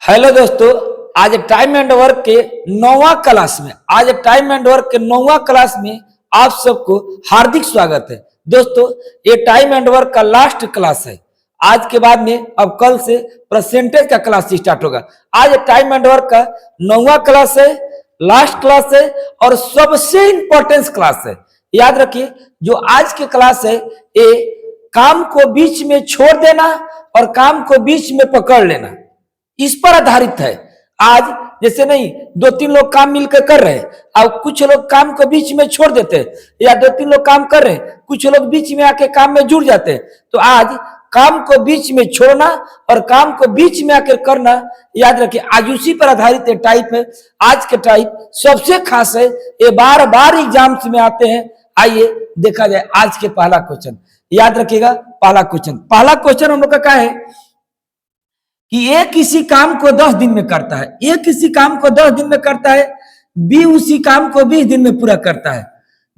Hello दोस्तों, आज time and work के नौवां क्लास में आप सबको हार्दिक स्वागत है। दोस्तों, ये टाइम एंड वर्क का लास्ट क्लास है। आज के बाद में अब कल से परसेंटेज का क्लास स्टार्ट होगा। आज टाइम एंड वर्क का नौवां क्लास है, लास्ट क्लास है और सबसे इंपॉर्टेंट क्लास है। याद रखिए, जो आज की क्लास है ये काम को बीच में छोड़ देना और काम को बीच में पकड़ लेना, इस पर आधारित है। आज जैसे नहीं, दो तीन लोग काम मिलकर कर रहे हैं, अब कुछ लोग काम को बीच में छोड़ देते हैं, या दो तीन लोग काम कर रहे हैं, कुछ लोग बीच में आके काम में जुड़ जाते हैं। तो आज काम को बीच में छोड़ना और काम को बीच में आकर करना, याद रखिए, आज उसी पर आधारित टाइप है। आज के टाइप सबसे खास है, ये बार बार एग्जाम्स में आते हैं। आइए देखा जाए आज के पहला क्वेश्चन। याद रखिएगा, पहला क्वेश्चन हम लोग का क्या है कि ए किसी काम को 10 दिन में करता है, ए किसी काम को 10 दिन में करता है, बी उसी काम को 20 दिन में पूरा करता है।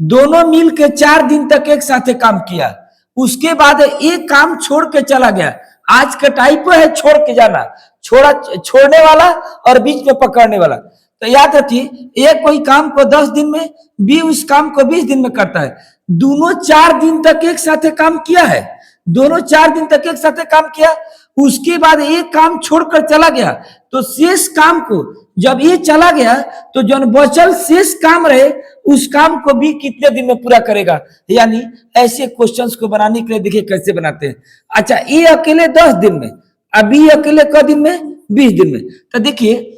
दोनों मिल के 4 दिन तक एक साथ काम किया, उसके बाद एक काम छोड़ के चला गया। आज का टाइप है छोड़ के जाना, छोड़ने वाला और बीच में पकड़ने वाला। तो याद रखिए, ए कोई काम को 10 दिन में, बी उस काम को 20 दिन में करता है। दोनों 4 दिन तक एक साथ काम किया है, दोनों 4 दिन तक एक साथ काम किया, उसके बाद एक काम छोड़कर चला गया। तो शेष काम को जब ये चला गया तो जो बचल शेष काम रहे उस काम को भी कितने दिन में पूरा करेगा। यानी ऐसे क्वेश्चंस को बनाने के लिए देखिए कैसे बनाते हैं। अच्छा, ये अकेले 10 दिन में, अभी अकेले क दिन में, 20 दिन में। तो देखिए,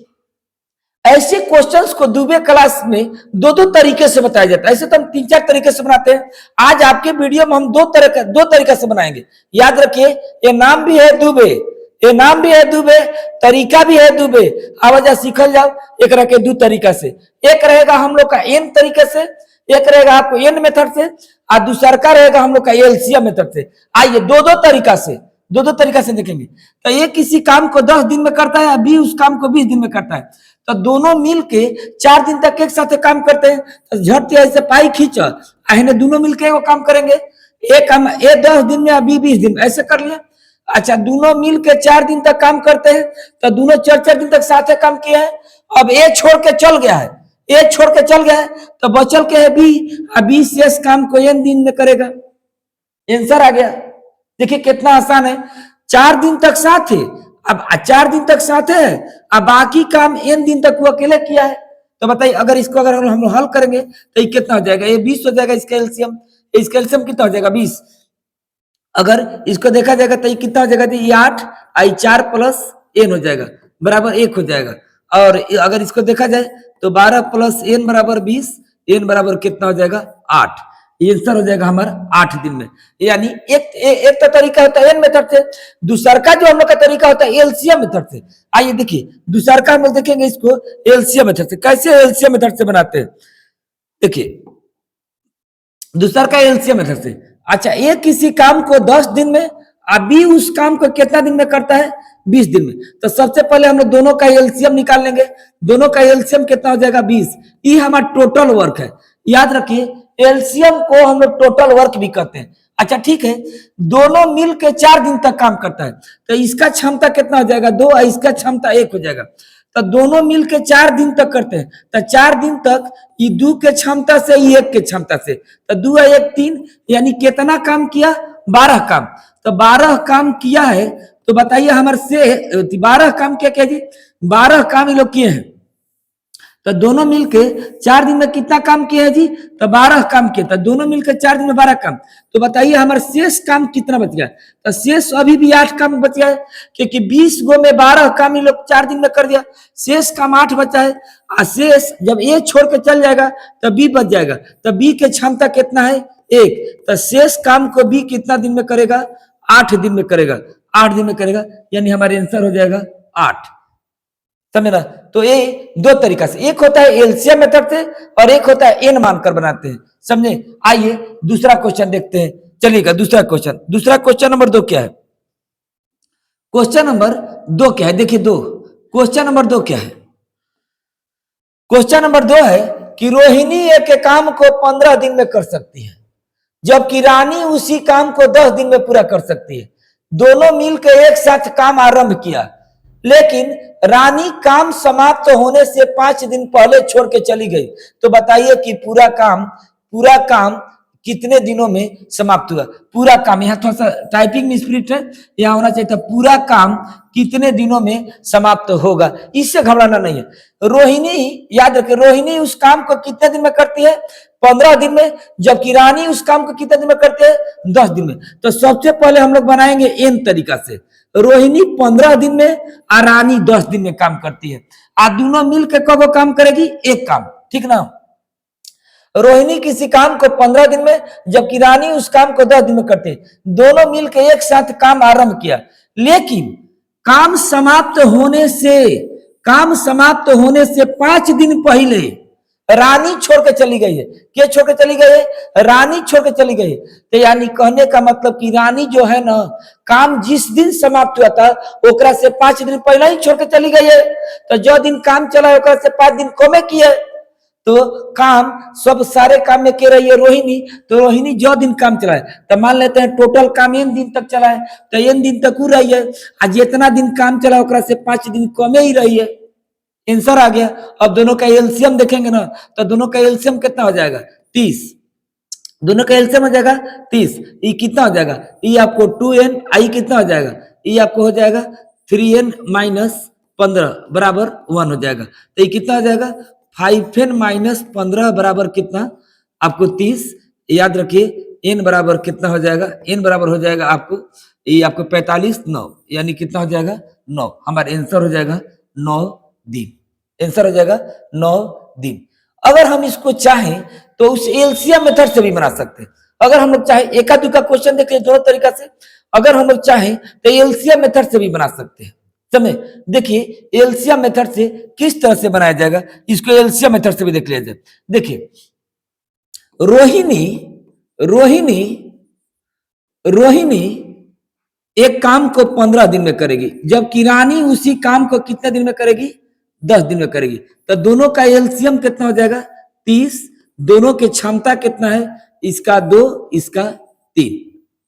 ऐसे क्वेश्चंस को दुबे क्लास में दो तरीके से बताया जाता है। ऐसे तो हम 3-4 तरीके से बनाते हैं। आज आपके वीडियो में हम दो तरीके से बनाएंगे। याद रखिए, ये नाम भी है दुबे, ये नाम भी है दुबे, तरीका भी है दुबे। आवाज सीखल जाओ एक रह के 2 तरीका से। एक रहेगा हम लोग का एन तरीके से, एक रहेगा आपको एन मेथड से, और दूसरा का रहेगा हम लोग का एलसीएम मेथड से। आइए दो तरीका से देखेंगे। तो ये किसी काम को 10 दिन में करता है, अभी उस काम को 20 दिन में करता है। तो दोनों मिलके 4 दिन तक एक साथ काम करते हैं। तो झट ऐसे पाई खींच, आहने दोनों मिलके वो काम करेंगे। एक काम ए 10 दिन में, अभी 20 दिन में, ऐसे कर लिया। अच्छा, दोनों मिलके 4 दिन तक काम करते हैं, तो दोनों 4-4 दिन तक साथ काम किए हैं। अब ए छोड़ के चल गया है, ए छोड़ के चल गया है, तो बचल के है बी, अभी शेष काम को एन दिन में करेगा। आंसर आ गया। देखिए कितना आसान है। 4 दिन तक साथ है, अब 4 दिन तक साथ है, अब बाकी काम एन दिन तक वो अकेले किया है। तो बताइए, अगर इसको अगर हम हल करेंगे तो ये कितना हो जाएगा? ये 20 हो जाएगा। इसका एलसीएम कितना हो जाएगा? 20। अगर इसको देखा जाएगा तो ये कितना हो जाएगा? ये 8 आई 4 प्लस एन हो जाएगा, बराबर 1 हो जाएगा। और अगर इसको देखा जाए तो 12 प्लस एन बराबर 20, एन बराबर कितना हो जाएगा? 8। आंसर हो जाएगा हमारा 8 दिन में। यानी एक तो तरीका होता है एन मेथड से, दूसरा का जो हम लोग का तरीका होता है एलसीएम मेथड से। आइए देखिए, दूसरा का हम लोग देखेंगे इसको एलसीएम मेथड से। कैसे एलसीएम मेथड से बनाते हैं? देखिए, दूसरा का एलसीएम मेथड से। अच्छा, ये किसी काम को 10 दिन में, अभी उस काम को कितना दिन में करता है? 20 दिन में। तो सबसे पहले हम लोग दोनों का एलसीएम निकाल लेंगे। दोनों का एलसीएम कितना हो जाएगा? 20। ये हमारा टोटल वर्क है। याद रखिए, एलसीएम को हम लोग टोटल वर्क भी कहते हैं। अच्छा ठीक है, दोनों मिल के 4 दिन तक काम करता है, तो इसका क्षमता कितना हो जाएगा? 2, और इसका क्षमता 1 हो जाएगा। तो दोनों मिल के 4 दिन तक करते हैं, तो 4 दिन तक ये 2 के क्षमता से, 1 के क्षमता से, तो 2 और 1 3, यानी कितना काम किया? 12 काम। तो 12 काम किया है। तो बताइए हमारे से 12 काम क्या जी? 12 काम ये लोग किए हैं। तो दोनों मिलके 4 दिन में कितना काम किया है जी? तो 12 काम किया। तो दोनों मिलकर 4 दिन में 12 काम। तो बताइए हमारा शेष काम कितना बच गया? तो शेष अभी भी 8 काम बच गया है, क्योंकि 20 गो में 12 काम ये लोग 4 दिन में कर दिया। शेष काम 8 बचा है। और शेष जब ए छोड़ के चल जाएगा तो बी बच जाएगा। तो बी के क्षमता कितना है? 1। तो शेष काम को बी कितना दिन में करेगा? 8 दिन में करेगा। 8 दिन में करेगा, यानी हमारा आंसर हो जाएगा 8। समझना? तो ये 2 तरीका से, एक होता है एलसीएम मेथड से और एक होता है एन मानकर बनाते हैं। समझे? आइए दूसरा क्वेश्चन देखते हैं। चलिएगा दूसरा क्वेश्चन नंबर 2 क्या है? क्वेश्चन नंबर 2 क्या है? देखिए क्वेश्चन नंबर 2 क्या है? क्वेश्चन नंबर 2 है कि रोहिणी एक काम को 15 दिन में कर सकती है, जबकि रानी उसी काम को 10 दिन में पूरा कर सकती है। दोनों मिलकर एक साथ काम आरंभ किया। लेकिन रानी काम समाप्त होने से 5 दिन पहले छोड़ के चली गई। तो बताइए कि पूरा काम कितने दिनों में समाप्त हुआ? पूरा काम, यहाँ थोड़ा सा टाइपिंग में स्पिरिट है, यहाँ होना चाहिए था पूरा काम कितने दिनों में समाप्त होगा। इससे घबराना नहीं है। रोहिणी, याद रखे, रोहिणी उस काम को कितने दिन में करती है? 15 दिन में, जबकि रानी उस काम को कितने दिन में करते हैं? 10 दिन में। तो सबसे पहले हम लोग बनाएंगे एन तरीका से। रोहिणी 15 दिन में और रानी 10 दिन में काम करती है। आ दोनों मिलकर कब काम करेगी? एक काम, ठीक ना। रोहिणी किसी काम को 15 दिन में, जबकि रानी उस काम को 10 दिन में करते हैं। दोनों मिलकर एक साथ काम आरंभ किया, लेकिन काम समाप्त होने से 5 दिन पहले रानी छोड़ के चली गई है। क्या छोड़ के चली गई है? रानी छोड़ के चली गई है। तो यानी कहने का मतलब कि रानी जो है ना, काम जिस दिन समाप्त हुआ था ओकरा से 5 दिन पहले ही छोड़ के चली गई है। तो जो दिन काम चला है ओकरा से 5 दिन कमे की है। तो काम सब सारे काम में के रही है रोहिणी। तो रोहिणी जो दिन काम चला है, तो मान लेते हैं टोटल काम n दिन तक चला है, तो n दिन तक हो रही है। आज जितना दिन काम चला ओकरा से 5 दिन कमे ही रही है। आंसर आ गया। अब दोनों का एलसीएम देखेंगे ना, तो दोनों का एलसीएम कितना हो जाएगा? 30। दोनों का एलसीएम हो जाएगा 30। ये कितना हो जाएगा? ये आपको 2n, आई कितना हो जाएगा? ये आपको हो जाएगा 3n माइनस 15 बराबर 1 हो जाएगा। तो ये कितना हो जाएगा? 5n माइनस 15 बराबर कितना? आपको 30। याद रखिए n बराबर कितना हो जाएगा? n बराबर हो जाएगा आपको, ये आपको 45, 9, यानी कितना हो जाएगा? 9। हमारा आंसर हो जाएगा 9 दिन। आंसर हो जाएगा 9 दिन। अगर हम इसको चाहें तो उस एलसीएम मेथड से भी बना सकते हैं। अगर हम लोग चाहे, एका दुका क्वेश्चन देख ले दोनों तरीका से। अगर हम लोग चाहें तो एलसीएम मेथड से भी बना सकते हैं। समझे? देखिए एलसीएम मेथड से किस तरह से बनाया जाएगा, इसको एलसीएम मेथड से भी देख लिया जाए। देखिए रोहिणी एक काम को 15 दिन में करेगी, जबकि रानी उसी काम को कितने दिन में करेगी? 10 दिन में करेगी। तो दोनों का एलसीएम कितना हो जाएगा? 30। दोनों की क्षमता कितना है? इसका 2, इसका 3,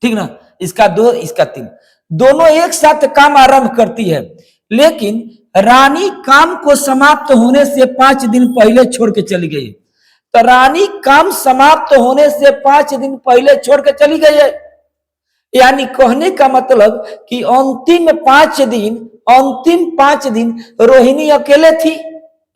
ठीक ना। इसका 2, इसका 3। दोनों एक साथ काम आरंभ करती है, लेकिन रानी काम को समाप्त होने से 5 दिन पहले छोड़ के चली गई। तो रानी काम समाप्त होने से 5 दिन पहले छोड़ के चली गई है। यानी कहने का मतलब कि अंतिम 5 दिन रोहिणी अकेले थी।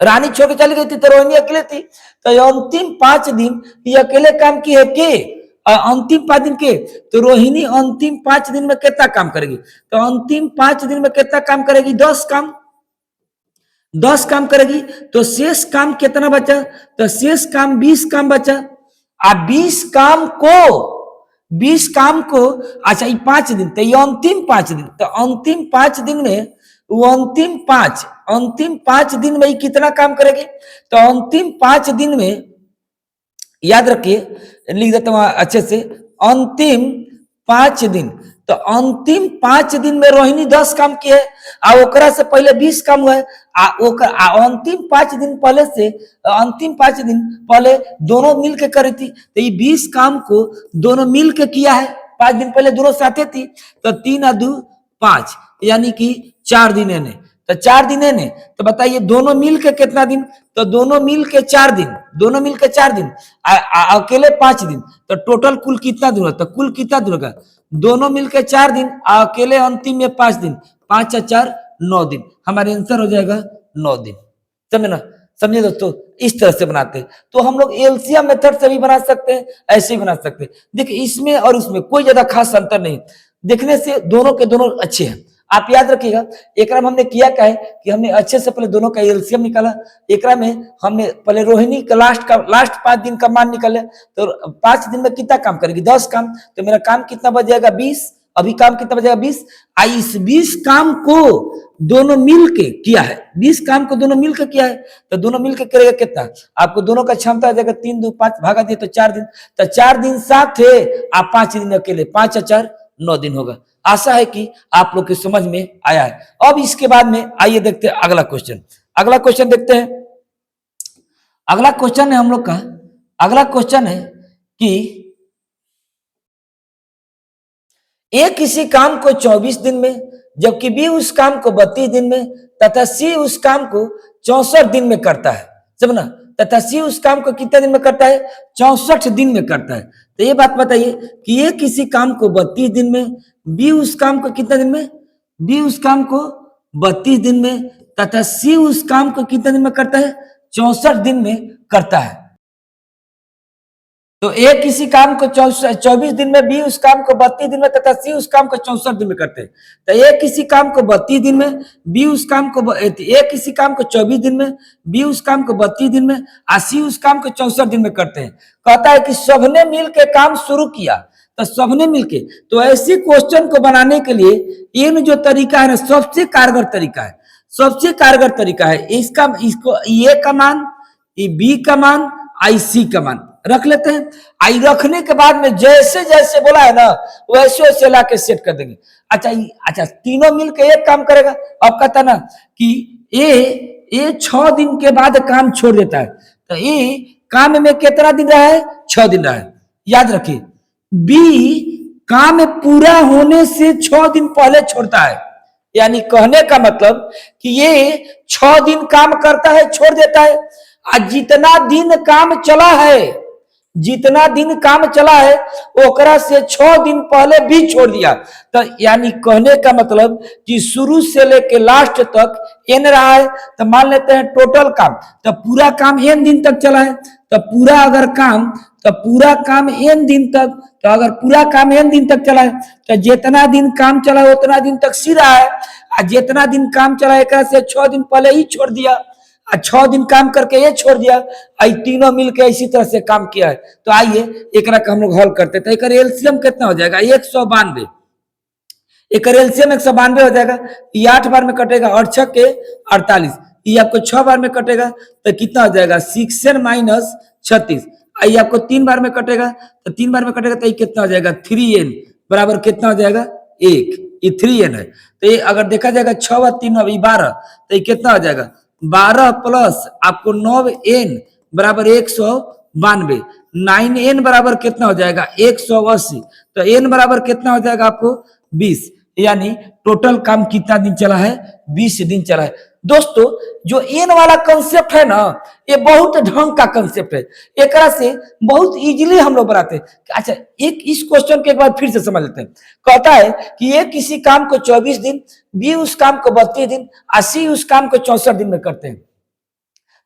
रानी छोड़ के चली गई थी तो रोहिणी अकेले थी। तो अंतिम 5 दिन ये अकेले काम की है के? अंतिम 5 दिन के? तो रोहिणी अंतिम 5 दिन में कितना काम करेगी? तो अंतिम 5 दिन में कितना काम करेगी? 10 काम। 10 काम करेगी। तो शेष काम कितना बचा? तो शेष काम 20 काम बचा। 20 काम को अच्छा ये 5 दिन, तो ये अंतिम 5 दिन। तो अंतिम 5 दिन में वो अंतिम 5 दिन में कितना काम करेगी? तो अंतिम 5 दिन में, याद रखिए, लिख देता हूं अच्छे से, अंतिम 5 दिन। तो अंतिम 5 दिन में रोहिणी 10 काम की है, ओकरा से पहले 20 काम हुआ है। अंतिम 5 दिन पहले से, अंतिम 5 दिन पहले दोनों मिलके करी थी। तो ये 20 काम को दोनों मिलके किया है। 5 दिन पहले दोनों साथे थी। तो 3 और 2 5, यानी कि 4 दिन है। तो 4 दिन है। तो बताइए दोनों मिलके कितना दिन? तो दोनों मिलके 4 दिन। दोनों मिलके 4 दिन, अकेले 5 दिन। तो टोटल कुल कितना दिन होगा? तो कुल कितना दिन होगा? दोनों मिलके 4 दिन, अकेले अंतिम में 5 दिन। 5 और 4 9 दिन। हमारे आंसर हो जाएगा 9 दिन। समझे ना? समझे दोस्तों? इस तरह से बनाते हैं। तो हम लोग एलसीएम मेथड से भी बना सकते हैं, ऐसे ही बना सकते हैं। देखिए इसमें और उसमें कोई ज्यादा खास अंतर नहीं। देखने से दोनों के दोनों अच्छे हैं। आप याद रखिएगा, एकरा में हमने किया क्या है कि हमने अच्छे से पहले दोनों का एलसीएम निकाला। एकरा में हमने पहले रोहिणी का लास्ट 5 दिन का मान निकाले। तो 5 दिन में कितना काम करेगी? 10 काम। तो मेरा काम कितना बच जाएगा? 20। अभी काम कितना बचेगा? 20। इस 20 काम को दोनों मिलके किया है। 20 काम को दोनों मिलकर किया है। तो दोनों मिलकर करेगा कितना? आपको दोनों का क्षमता आ जाएगा 3 2 5 भागा दिए तो 4 दिन। तो 4 दिन साथ है, आप 5 दिन अकेले। 5 और 4 9 दिन होगा। आशा है कि आप लोग की समझ में आया है। अब इसके बाद में आइए देखते हैं अगला क्वेश्चन। अगला क्वेश्चन देखते हैं। अगला क्वेश्चन है हम लोग का, अगला क्वेश्चन है कि एक किसी काम को 24 दिन में, जबकि बी उस काम को 32 दिन में तथा सी उस काम को 64 दिन में करता है, समझना, तथा सी उस काम को कितने दिन में करता है, 64 दिन में करता है। तो ये बात बताइए कि ये किसी काम को 32 दिन में, बी उस काम को कितने दिन में, बी उस काम को 32 दिन में तथा सी उस काम को कितने दिन में करता है, 64 दिन में करता है। तो ए किसी काम को 24 दिन में, बी उस काम को 32 दिन में तथा सी उस काम को 64 दिन में करते हैं। तो ए किसी काम को 32 दिन में, बी उस काम को, ए किसी काम को 24 दिन में, बी उस काम को 32 दिन में और सी उस काम को 64 दिन में करते हैं। कहता है कि सबने मिलकर काम शुरू किया, तो सबने मिलके, तो ऐसे क्वेश्चन को बनाने के लिए इन जो तरीका है ना, सबसे कारगर तरीका है, सबसे कारगर तरीका है। इसका, इसको ए का मान, बी का मान, आई सी का मान रख लेते हैं। आई रखने के बाद में जैसे जैसे बोला है ना, वैसे वैसे ला के सेट कर देंगे। अच्छा, तीनों मिलकर एक काम करेगा। अब कहता ना कि ए 6 दिन के बाद काम छोड़ देता है, तो ए काम में कितना दिन रहा है, 6 दिन रहा है, याद रखिए। बी काम पूरा होने से 6 दिन पहले छोड़ता है, यानी कहने का मतलब कि ये 6 दिन काम करता है, छोड़ देता है, और जितना दिन काम चला है, जितना दिन काम चला है ओकरा से 6 दिन पहले भी छोड़ दिया। तो यानी कहने का मतलब कि शुरू से लेके लास्ट तक एन रहा है, तो मान लेते हैं टोटल काम, तो पूरा काम एन दिन तक चला है, तो पूरा अगर काम, तो पूरा काम एन दिन तक, तो अगर पूरा काम एन दिन तक चला है, तो जितना दिन काम चला है उतना दिन तक सी रहा है, और जितना दिन काम चला है एक से 6 दिन पहले ही छोड़ दिया, 6 दिन काम करके ये छोड़ दिया, आई तीनों मिलकर इसी तरह से काम किया है। तो आइए एक हम लोग हल करते थे। एक एलसीएम कितना हो जाएगा, 192, एक एलसीएम 192 हो जाएगा। ये 8 बार में कटेगा और 6 के 48, ये आपको 6 बार में कटेगा तो कितना हो जाएगा, 6n माइनस 36। आइए आपको 3 बार में कटेगा, तो 3 बार में कटेगा तो ये कितना हो जाएगा, 3n बराबर कितना हो जाएगा, 1, ये 3n है। तो ये अगर देखा जाएगा 6 व 3 12, तो ये कितना हो जाएगा, 12 प्लस आपको 9n बराबर 192, 9n बराबर कितना हो जाएगा, 180। तो n बराबर कितना हो जाएगा आपको 20, यानी टोटल काम कितना दिन चला है, 20 दिन चला है। दोस्तों जो एन वाला कंसेप्ट है ना, ये बहुत ढंग का कंसेप्ट है, एक से बहुत इजीली हम लोग बनाते हैं। अच्छा, एक इस क्वेश्चन के एक बार फिर से समझ लेते हैं। कहता है कि ये किसी काम को 24 दिन, बी उस काम को 32 दिन, सी उस काम को 64 दिन में करते हैं।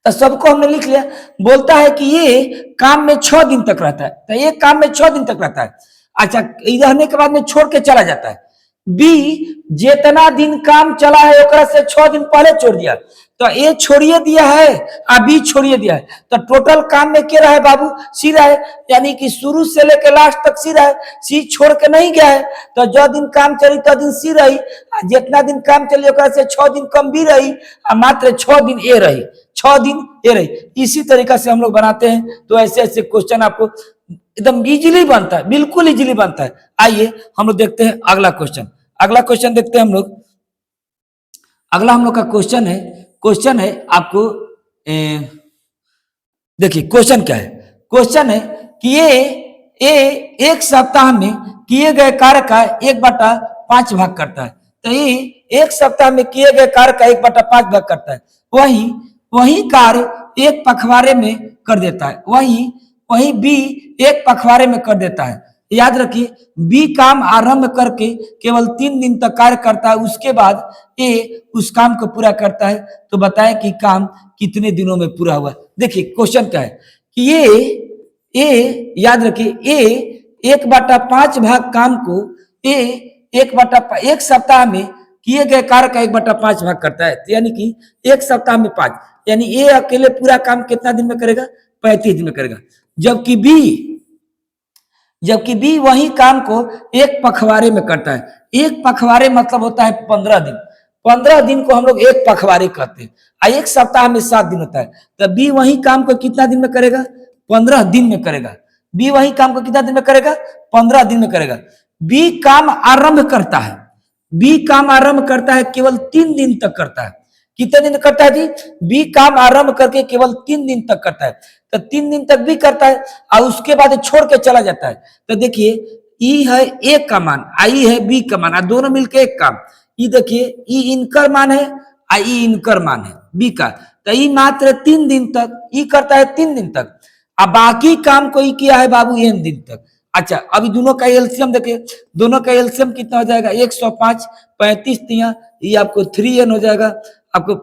तो सबको हमने लिख लिया। बोलता है कि ये काम में 6 दिन तक रहता है, तो ये काम में 6 दिन तक रहता है। अच्छा, रहने के बाद में छोड़ के चला जाता है। बी जितना दिन काम चला है ओकरा से 6 दिन पहले छोड़ दिया, तो ए छोड़िए दिया है और बी छोड़िए दिया है, तो टोटल काम में क्या रहा है बाबू, सी रहा है, यानी कि शुरू से लेकर लास्ट तक सी रहा है, सी छोड़ के नहीं गया है। तो जो दिन काम चली तो दिन सी रही, जितना दिन काम चली ओकरा से 6 दिन कम बी रही और मात्र 6 दिन ए रही, 6 दिन ए रही। इसी तरीका से हम लोग बनाते हैं। तो ऐसे ऐसे क्वेश्चन आपको एकदम इजीली बनता है, बिल्कुल इजीली बनता है। आइए हम लोग देखते हैं अगला क्वेश्चन। अगला क्वेश्चन देखते हैं हम लोग। अगला हम लोग का क्वेश्चन है आपको, देखिए क्वेश्चन क्या है। क्वेश्चन है कि ये एक सप्ताह में किए गए कार्य का 1/5 भाग करता है। तो ये एक सप्ताह में किए गए कार्य का 1/5 भाग करता है। वही कार्य एक पखवाड़े में कर देता है, वही बी एक पखवाड़े में कर देता है। याद रखिए, बी काम आरंभ करके केवल 3 दिन तक कार्य करता है, उसके बाद ए उस काम को पूरा करता है। तो बताएं कि काम कितने दिनों में पूरा हुआ। देखिए क्वेश्चन क्या है कि ये याद रखिए, ए 1/5 भाग काम को एक सप्ताह में किए गए कार्य का 1/5 भाग करता है, यानी कि एक सप्ताह में 5, यानी ए अकेले पूरा काम कितना दिन में करेगा, 35 दिन में करेगा। जबकि बी वही काम को एक पखवाड़े में करता है। एक पखवाड़े मतलब होता है 15 दिन। 15 दिन को हम लोग एक पखवाड़े कहते हैं। एक सप्ताह में 7 दिन होता है। तो बी वही काम को कितना दिन में करेगा, 15 दिन में करेगा। बी वही काम को कितना दिन में करेगा, 15 दिन में करेगा। बी काम आरंभ करता है केवल 3 दिन तक करता है। कितने दिन करता है जी, बी काम आरंभ करके केवल 3 दिन तक करता है। तो 3 दिन तक भी करता है और उसके बाद छोड़ के चला जाता है। तो देखिए, ई है ए का मान, आई है बी का मान, दोनों मिलके एक काम। ये देखिए ई इनकर मान है और ई इनकर मान है बी का, तो ई मात्र 3 दिन तक ई करता है 3 दिन तक, अब बाकी काम को ई किया है बाबू n दिन तक। अच्छा अभी दोनों का एलसीएम देखिए, दोनों का एलसीएम कितना हो जाएगा 105, 35 दिया, ये आपको 3n हो जाएगा, आपको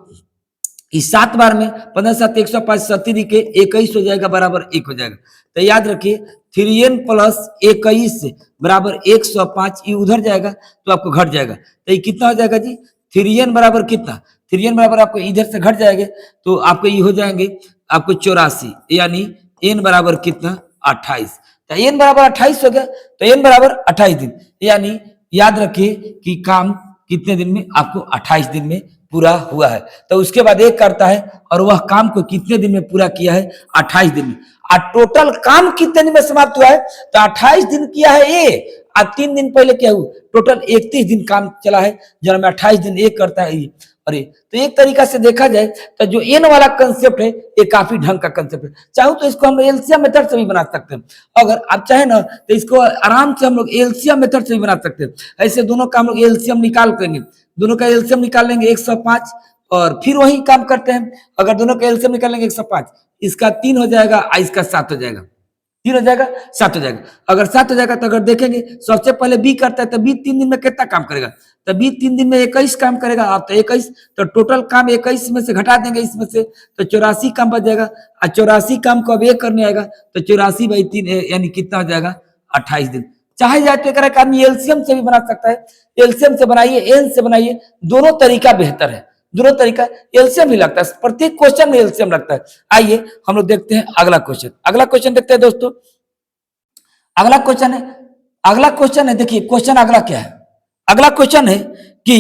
इस 7 बार में 15 7 105 70 के 21 हो जाएगा बराबर 1 हो जाएगा। तो याद रखिए 3n प्लस 21 बराबर 105, ये उधर जाएगा तो आपको घट जाएगा, तो ये कितना हो जाएगा जी 3n बराबर कितना, 3n बराबर आपको इधर से घट जाएंगे तो आपको ये हो जाएंगे आपको 84, यानी n बराबर कितना 28, तो n बराबर 28 हो गया, तो n बराबर 28 दिन, यानी याद रखिए कि काम कितने दिन में, आपको 28 दिन में पूरा हुआ है। तो उसके बाद एक करता है और वह काम को कितने दिन में पूरा किया है 28 दिन में, और टोटल काम कितने दिन में समाप्त हुआ है, तो 28 दिन किया है ए, और 3 दिन पहले क्या हुआ, टोटल 31 दिन काम चला है, जिनमें 28 दिन एक करता है ये। अरे तो एक तरीका से देखा जाए तो जो एन वाला कंसेप्ट है ये काफी ढंग का कंसेप्ट है, चाहो तो इसको हम एलसीएम मेथड से भी बना सकते हैं, अगर आप चाहे ना तो इसको आराम से हम लोग एलसीएम मेथड से भी बना सकते हैं। ऐसे दोनों का हम लोग एलसीएम निकाल करेंगे, दोनों का एलसीएम निकाल लेंगे 105, और फिर वही काम करते हैं, अगर दोनों का एलसीएम निकाल लेंगे 105, इसका 3 हो जाएगा और इसका 7 हो जाएगा, 3 हो जाएगा 7 हो जाएगा, अगर 7 हो जाएगा तो अगर देखेंगे सबसे पहले बी करता है तो बी 3 दिन में कितना काम करेगा, तो बी 3 दिन में 21 काम करेगा, आप तो 21, तो टोटल काम 21 में से घटा देंगे इसमें से, तो 84 काम बच जाएगा, और 84 काम को अब एक करने आएगा तो 84/3 यानी कितना हो जाएगा 28 दिन। चाहे जाए तो एक आदमी एलसीएम से भी बना सकता है, एलसीएम से बनाइए एन से बनाइए, दोनों तरीका बेहतर है, दोनों तरीका एलसीएम ही लगता है, प्रत्येक क्वेश्चन में एलसीएम लगता है। आइए हम लोग देखते हैं अगला क्वेश्चन, अगला क्वेश्चन देखते हैं दोस्तों, अगला क्वेश्चन है देखिए क्वेश्चन अगला क्या है, अगला क्वेश्चन है कि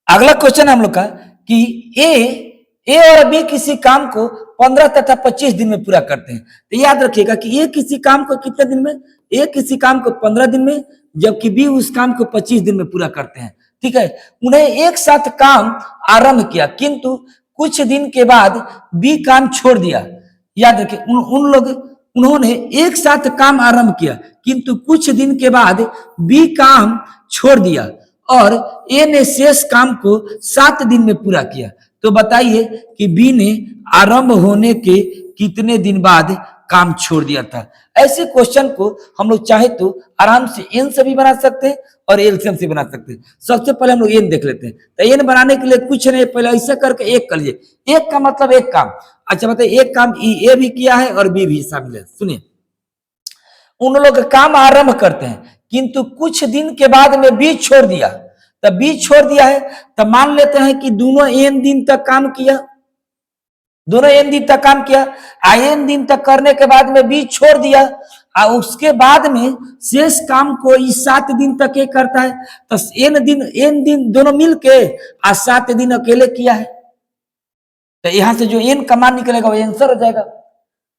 अगला क्वेश्चन है हम लोग का कि ए और बी किसी काम को 15 तथा 25 दिन में पूरा करते हैं, तो याद रखिएगा कि ए किसी काम को कितने दिन में, ए किसी काम को 15 दिन में, जबकि बी उस काम को 25 दिन में पूरा करते हैं, ठीक है। उन्हें एक साथ काम आरंभ किया किंतु कुछ दिन के बाद बी काम छोड़ दिया, याद रखिए उन्होंने एक साथ काम आरंभ किया किंतु कुछ दिन के बाद बी काम छोड़ दिया और ए ने शेष काम को 7 दिन में पूरा किया, तो बताइए कि बी ने आरंभ होने के कितने दिन बाद काम छोड़ दिया था। ऐसे क्वेश्चन को हम लोग चाहे तो आराम से एन से भी बना सकते हैं और एलसीएम से बना सकते हैं। सबसे पहले हम लोग एन देख लेते हैं, तो एन बनाने के लिए कुछ नहीं, पहले ऐसे करके एक कर लीजिए, एक का मतलब एक काम। अच्छा बताइए एक काम ए भी किया है और बी भी शामिल है, सुनिए उन लोग काम आरंभ करते हैं किंतु कुछ दिन के बाद में बी छोड़ दिया, तो बी छोड़ दिया है तो मान लेते हैं कि दोनों एन दिन तक काम किया, दोनों एन दिन तक काम किया, एन दिन तक करने के बाद में बी छोड़ दिया और उसके बाद में शेष काम को इस 7 दिन तक ये करता है, तो एन दिन दोनों मिलके और 7 दिन अकेले किया है, तो यहां से जो एन का मान निकलेगा वो आंसर हो जाएगा,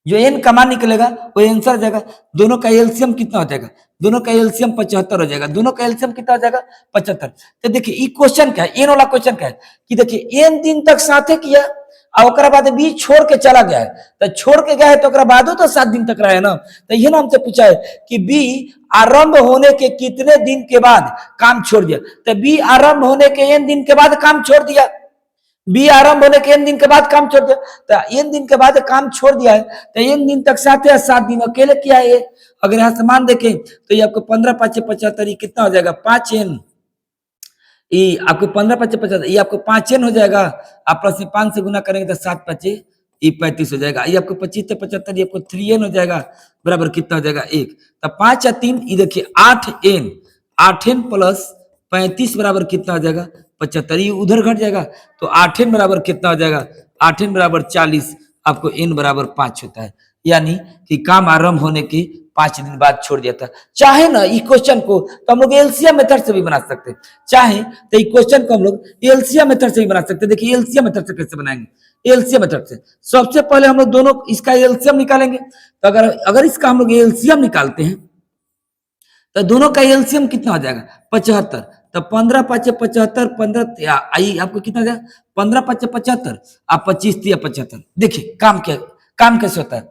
जो एन का मान निकलेगा वो आंसर हो जाएगा। दोनों का एलसीएम कितना हो जाएगा, दोनों का एलसीएम 75 हो जाएगा, दोनों का एलसीएम कितना हो जाएगा 75। तो देखिए ये क्वेश्चन क्या है, एन वाला क्वेश्चन क्या है कि देखिए एन दिन तक साथे किया और बाद बी छोड़ के चला गया है, तो छोड़ के गया है तो बाद तो 7 दिन तक रहा है ना, तो ये ना हमसे पूछा है कि बी आरंभ होने के कितने दिन के बाद काम छोड़ दिया, तो बी आरंभ होने के एन दिन के बाद काम छोड़ दिया, बी आरंभ होने के एन दिन के बाद काम छोड़ दिया, तो एन दिन के बाद काम छोड़ दिया है तो एन दिन तक साथ है, 7 दिन अकेले किया है। अगर यहाँ से मान देखें तो ये आपको 15 5 75 कितना हो जाएगा 5 एन, ये आपको 15 5 75 ये आपको 5 एन हो जाएगा, आप प्लस 5 से गुना करेंगे तो 7 5 ये 35 हो जाएगा, ये आपको 25 से 75 ये आपको 3 एन हो जाएगा बराबर कितना हो जाएगा 1, तो 5 या 3 ये देखिए 8 एन, 8 एन प्लस 35 बराबर कितना हो जाएगा 75, ये उधर घट जाएगा तो 8 एन बराबर कितना हो जाएगा 8 एन बराबर 40, आपको एन बराबर 5 होता है, यानी कि काम आरंभ होने के 5 दिन बाद छोड़ दिया था। चाहे ना इस क्वेश्चन को तो हम लोग एलसीएम मेथड से भी बना सकते हैं, चाहे तो इस क्वेश्चन को हम लोग एलसीएम मेथड से भी बना सकते हैं। देखिए एलसीएम मेथड से कैसे बनाएंगे, एलसीएम मेथड से सबसे पहले हम लोग दोनों इसका एलसीएम निकालेंगे, तो अगर इसका हम लोग एलसीएम निकालते हैं तो दोनों का एलसीएम कितना हो जाएगा 75, तो 15 5 75 15 आई आपको कितना जाएगा 15 5 75 आप 25 3 75। देखिए काम कैसे होता है,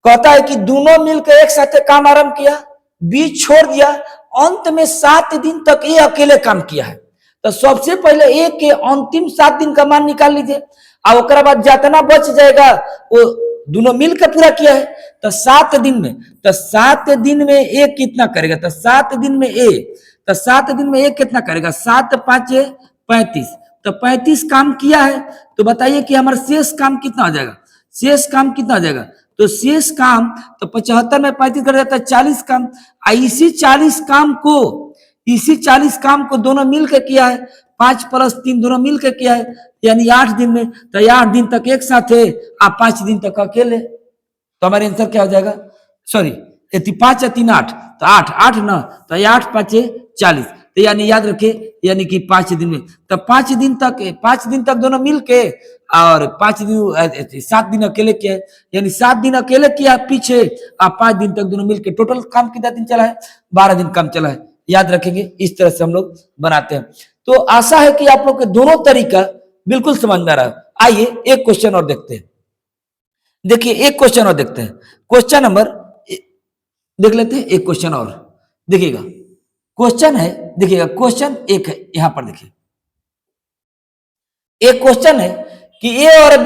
कहता है कि दोनों मिलकर एक साथ काम आरंभ किया, बी छोड़ दिया अंत में 7 दिन तक ये अकेले काम किया है। तो सबसे पहले ए के अंतिम 7 दिन का मान निकाल लीजिए, और ओकरा बाद जितना बच जाएगा वो दोनों मिलकर पूरा किया है। तो 7 दिन में, तो 7 दिन में ए कितना करेगा, तो 7 दिन में ए, तो 7 दिन में ए कितना करेगा, 7 5 35, तो 35 काम किया है। तो बताइए कि हमारा शेष काम कितना हो जाएगा, शेष काम कितना हो जाएगा, तो शेष काम तो 75 में 35 कर जाता है 40 काम। इसी 40 काम को, इसी 40 काम को दोनों मिलकर किया है, 5 + 3 दोनों मिलकर किया है, यानी 8 दिन में। तो 8 दिन तक एक साथ है, आप 5 दिन तक अकेले। तो हमारे आंसर क्या हो जाएगा, सॉरी 5 या 3 8, तो 8 8 9, तो 8 5 40, तो यानी याद रखिए, यानी कि 5 दिन में। तो 5 दिन तक दोनों मिलके, और 5 दिन 7 दिन अकेले किया, यानी 7 दिन अकेले किया पीछे, और 5 दिन तक दोनों मिलके। टोटल काम कितना दिन चला है, 12 दिन काम चला है। याद रखेंगे, इस तरह से हम लोग बनाते हैं। तो आशा है कि आप लोग के दोनों तरीका बिल्कुल समझ में आ रहा है। आइए एक क्वेश्चन और देखते हैं। देखिए एक क्वेश्चन और देखते हैं, क्वेश्चन नंबर देख लेते हैं, एक क्वेश्चन और देखिएगा। क्वेश्चन है, देखिएगा क्वेश्चन एक है, यहां पर देखिए एक क्वेश्चन है कि ए और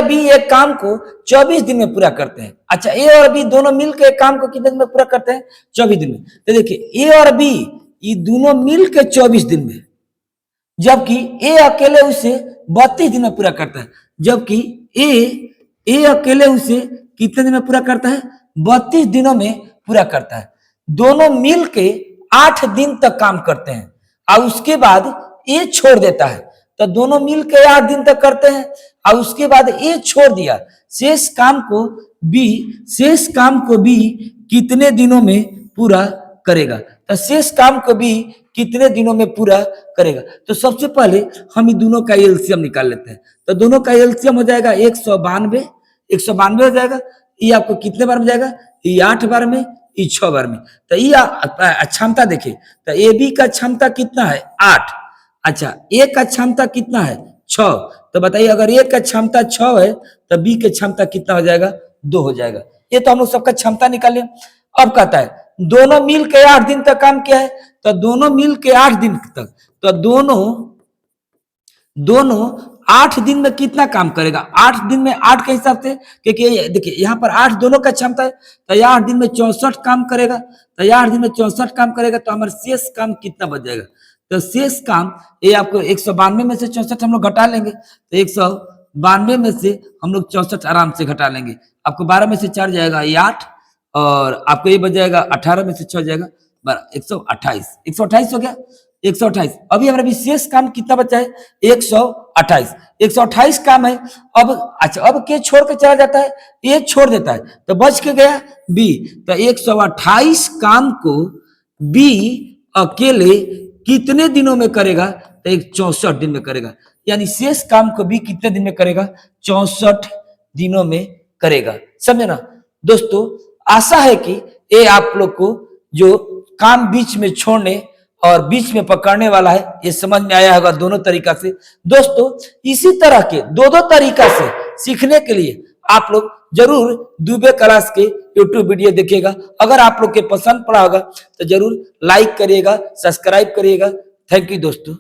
बी एक काम को 24 दिन में पूरा करते हैं। अच्छा, ए और बी दोनों मिलकर एक काम को कितने दिन में पूरा करते हैं, 24 दिन में। तो देखिए ए और बी ये दोनों मिलकर 24 दिन में, जबकि ए अकेले उसे 32 दिन में पूरा करता है। जबकि ए अकेले उसे कितने दिन में पूरा करता है, 32 दिनों में पूरा करता है। दोनों मिलके 8 दिन तक काम करते हैं, और उसके बाद ए छोड़ देता है। तो दोनों मिलके 8 दिन तक करते हैं, और उसके बाद ए छोड़ दिया। शेष काम को बी कितने दिनों में पूरा करेगा, तो शेष काम को भी कितने दिनों में पूरा करेगा। तो सबसे पहले हम इन दोनों का एलसीएम निकाल लेते हैं। तो दोनों का एलसीएम हो जाएगा 192 हो जाएगा। ये आपको कितने बार में जाएगा, ये 8 बार में, ये 6 बार में। तो ये क्षमता देखिए, तो ए बी का क्षमता कितना है, 8। अच्छा, ए का क्षमता कितना है, 6। तो बताइए अगर ए का क्षमता 6 है तो बी की क्षमता कितना हो जाएगा, 2 हो जाएगा। ये तो हम लोग सबका क्षमता निकाले। अब कहता है दोनों मिल के 8 दिन तक काम किया है, तो दोनों मिल के 8 दिन तक, तो दोनों 8 दिन में कितना काम करेगा, 8 दिन में 8 के हिसाब से, क्योंकि देखिए यहाँ पर 8 दोनों का क्षमता है, तो 8 दिन में 64 काम करेगा। तो 8 दिन में 64 काम करेगा, तो हमारा शेष काम कितना बच जाएगा। तो शेष काम ये आपको 192 में से 64 हम लोग घटा लेंगे, तो 192 में से हम लोग 64 आराम से घटा लेंगे। आपको 12 में से 4 जाएगा, ये 8, और आपको ये बच जाएगा 18 में से 6 जाएगा 128 हो गया, 128। अभी हमारा विशेष काम कितना बचा है, 128 काम है। अब अच्छा, अब के छोड़ के चला जाता है, ये छोड़ देता है, तो बच के गया बी। तो 128 काम को बी अकेले कितने दिनों में करेगा, तो 64 दिन में करेगा। यानी शेष काम को बी कितने दिन में करेगा, 64 दिनों में करेगा। समझे ना दोस्तों। आशा है कि ये आप लोग को जो काम बीच में छोड़ने और बीच में पकड़ने वाला है, ये समझ में आया होगा दोनों तरीका से। दोस्तों इसी तरह के दो तरीका से सीखने के लिए आप लोग जरूर दुबे क्लास के यूट्यूब वीडियो देखिएगा। अगर आप लोग के पसंद पड़ा होगा तो जरूर लाइक करिएगा, सब्सक्राइब करिएगा। थैंक यू दोस्तों।